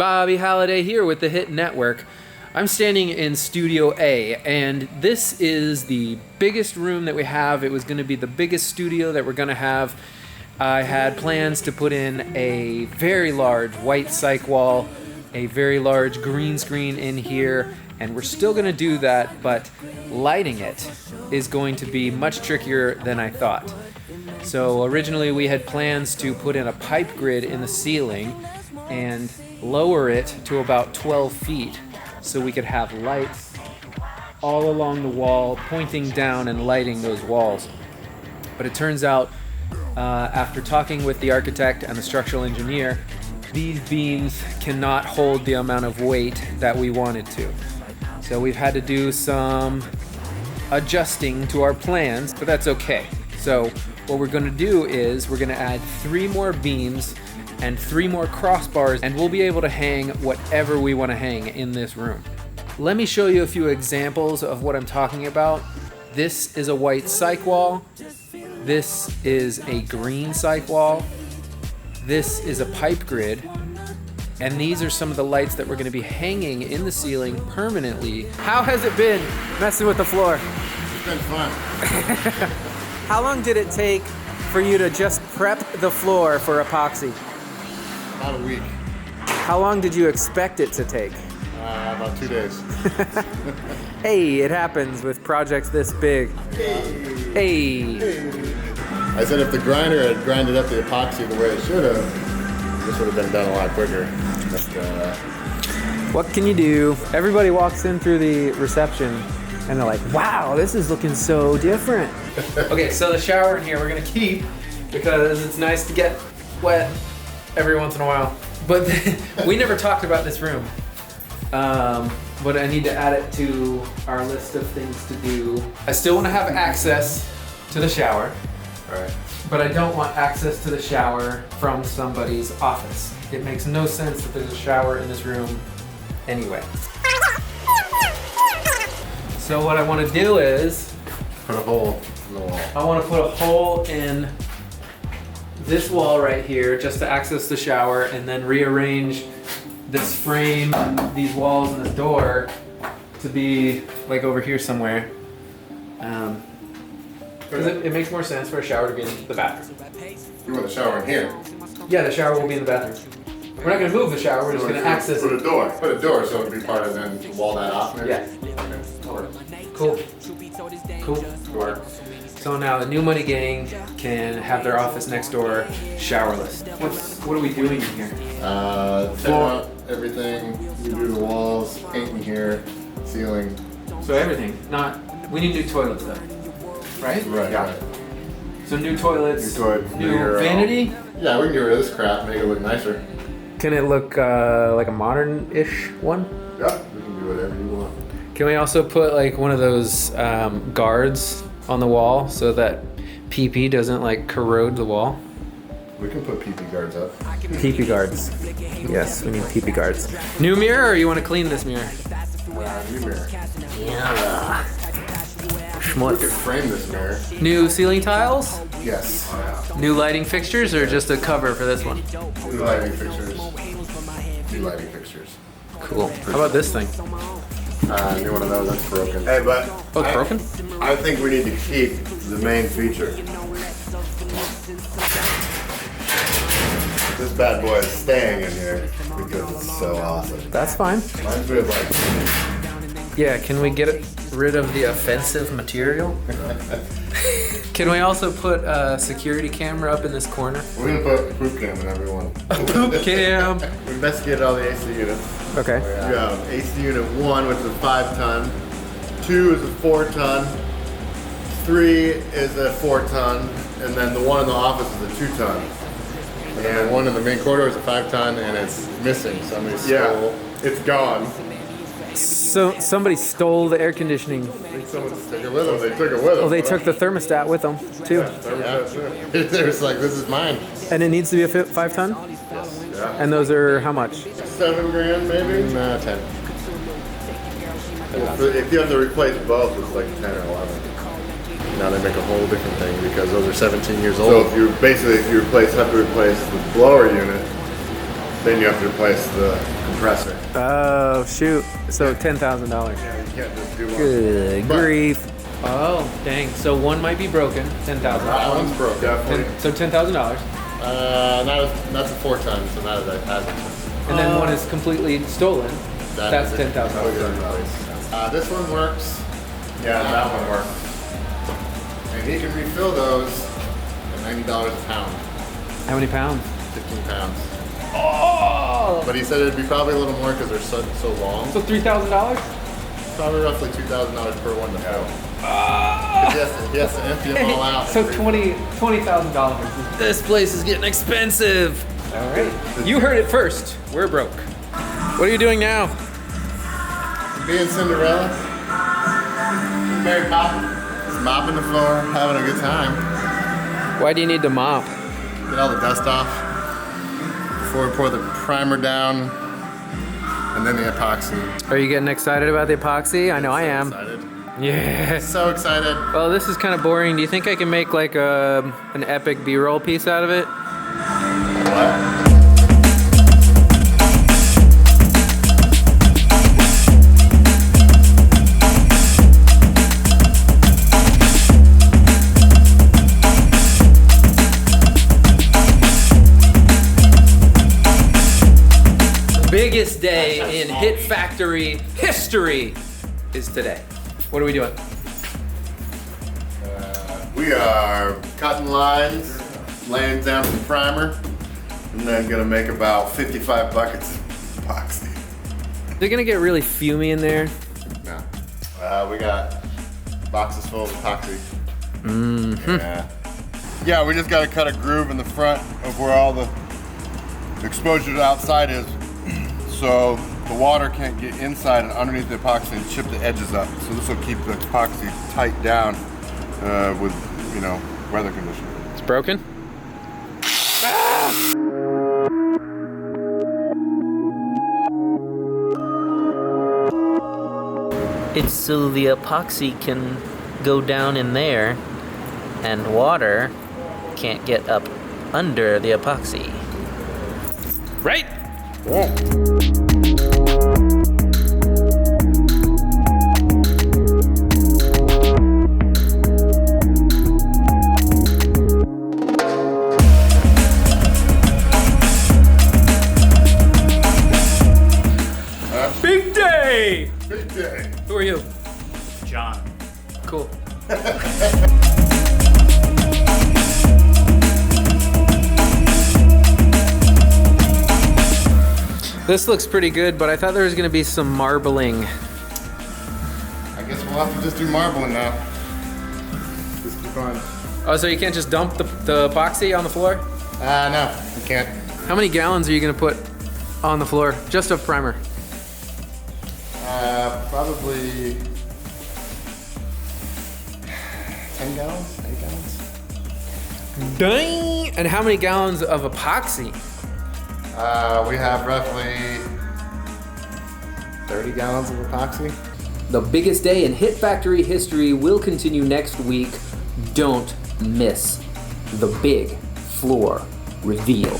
Bobby Halliday here with the Hit Network. I'm standing in Studio A, and this is the biggest room that we have. It was going to be the biggest studio that we're going to have. I had plans to put in a very large white cyc wall, a very large green screen in here, and we're still going to do that, but lighting it is going to be much trickier than I thought. So originally we had plans to put in a pipe grid in the ceiling and lower it to about 12 feet so we could have lights all along the wall pointing down and lighting those walls. But it turns out, after talking with the architect and the structural engineer, these beams cannot hold the amount of weight that we wanted to. So we've had to do some adjusting to our plans, but that's okay. So what we're going to do is we're going to add 3 more beams and 3 more crossbars, and we'll be able to hang whatever we want to hang in this room. Let me show you a few examples of what I'm talking about. This is a white cyc wall. This is a green cyc wall. This is a pipe grid. And these are some of the lights that we're going to be hanging in the ceiling permanently. How has it been messing with the floor? It's been fun. How long did it take for you to just prep the floor for epoxy? About a week. How long did you expect it to take? About 2 days. Hey, it happens with projects this big. Hey. I said if the grinder had grinded up the epoxy the way it should have, this would have been done a lot quicker. But, What can you do? Everybody walks in through the reception and they're like, wow, this is looking so different. Okay, so the shower in here we're gonna keep because it's nice to get wet every once in a while. But we never talked about this room. But I need to add it to our list of things to do. I still want to have access to the shower. Alright. But I don't want access to the shower from somebody's office. It makes no sense that there's a shower in this room anyway. So what I want to do is Put a hole in the wall. I want to put a hole in this wall right here just to access the shower, and then rearrange this frame, these walls, and this door to be like over here somewhere. Because it makes more sense for a shower to be in the bathroom. You want the shower in here? Yeah, the shower will be in the bathroom. We're not going to move the shower, we're just going to access Put it. a door. Put a door so it can be part of then wall that off. Maybe? Yeah. Okay. Cool. Cool. Door. So now the New Money Gang can have their office next door showerless. What are we doing in here? Floor, everything. You do the walls, painting here, ceiling. So everything. We need new toilets though. Right? Right. Yeah. So new toilets. New toilet. New vanity. Yeah, we can get rid of this crap, make it look nicer. Can it look like a modern-ish one? Yeah, we can do whatever you want. Can we also put like one of those guards on the wall so that PP doesn't like corrode the wall? We can put PP guards up. PP guards. Yes, we need PP guards. New mirror, or you want to clean this mirror? New mirror. Yeah. We could frame this mirror. New ceiling tiles? Yes. New lighting fixtures, or just a cover for this one? New lighting fixtures. New lighting fixtures. Cool. How about this thing? New one of those, that's broken. Hey, but Oh, it's broken? I think we need to keep the main feature. This bad boy is staying in here because it's so awesome. That's fine. Reminds me of like, Yeah, can we get rid of the offensive material? Can we also put a security camera up in this corner? We're gonna put a poop cam in every one. Poop cam. we investigated all the AC units. Okay. We have AC unit 1, which is a 5-ton. 2 is a 4-ton. 3 is a 4-ton. And then the one in the office is a 2-ton. And the one in the main corridor is a 5-ton and it's missing. Somebody stole. Yeah, it's gone. So somebody stole the air conditioning. I think someone took it with them. They took it with them. Oh, they took the thermostat with them too. Yeah. They're just like, this is mine. And it needs to be a 5-ton? Yeah. And those are how much? $7,000 maybe? 10. If you have to replace both, it's like 10 or 11. Now they make a whole different thing because those are 17 years So old. if you replace, have to replace the blower unit, Then you have to replace the compressor. Oh, shoot. So $10,000. Yeah, you can't just do one. Good But- grief. Oh, dang. So one might be broken. $10,000. That one's broke. Definitely. So $10,000. That's a 4-ton, so not as hazardous. And then one is completely stolen. That's is $10,000. completely replaced. This one works, Yeah, that one works. and he can refill those at $90 a pound, How many pounds? 15 pounds. Oh! But he said it'd be probably a little more because they're so long. So $3,000? Probably roughly $2,000 per one to fill. Oh! He has to empty them all out. So $20,000. This place is getting expensive. All right. You heard it first. We're broke. What are you doing now? Being Cinderella, Mary Poppins, just mopping the floor, having a good time. Why do you need to mop? Get all the dust off before we pour the primer down, and then the epoxy. Are you getting excited about the epoxy? I know I am. Excited. Yeah. So excited. Well, this is kind of boring. Do you think I can make like an epic B-roll piece out of it? What? Biggest day in Hit Factory history is today. What are we doing? We are cutting lines, laying down some primer, and then gonna make about 55 buckets of epoxy. They're gonna get really fumy in there. No. We got boxes full of epoxy. Yeah, we just gotta cut a groove in the front of where all the exposure to the outside is, so the water can't get inside and underneath the epoxy and chip the edges up. So this will keep the epoxy tight down with, weather conditions. It's broken? It's so the epoxy can go down in there and water can't get up under the epoxy. Right? Big day! Big day. Who are you? John. Cool. This looks pretty good, but I thought there was gonna be some marbling. I guess we'll have to just do marbling now. Just keep on. Oh, so you can't just dump the epoxy on the floor? No, we can't. How many gallons are you gonna put on the floor, just of primer? Probably 10 gallons, 8 gallons. Dang! And how many gallons of epoxy? We have roughly 30 gallons of epoxy. The biggest day in Hit Factory history will continue next week. Don't miss the big floor reveal.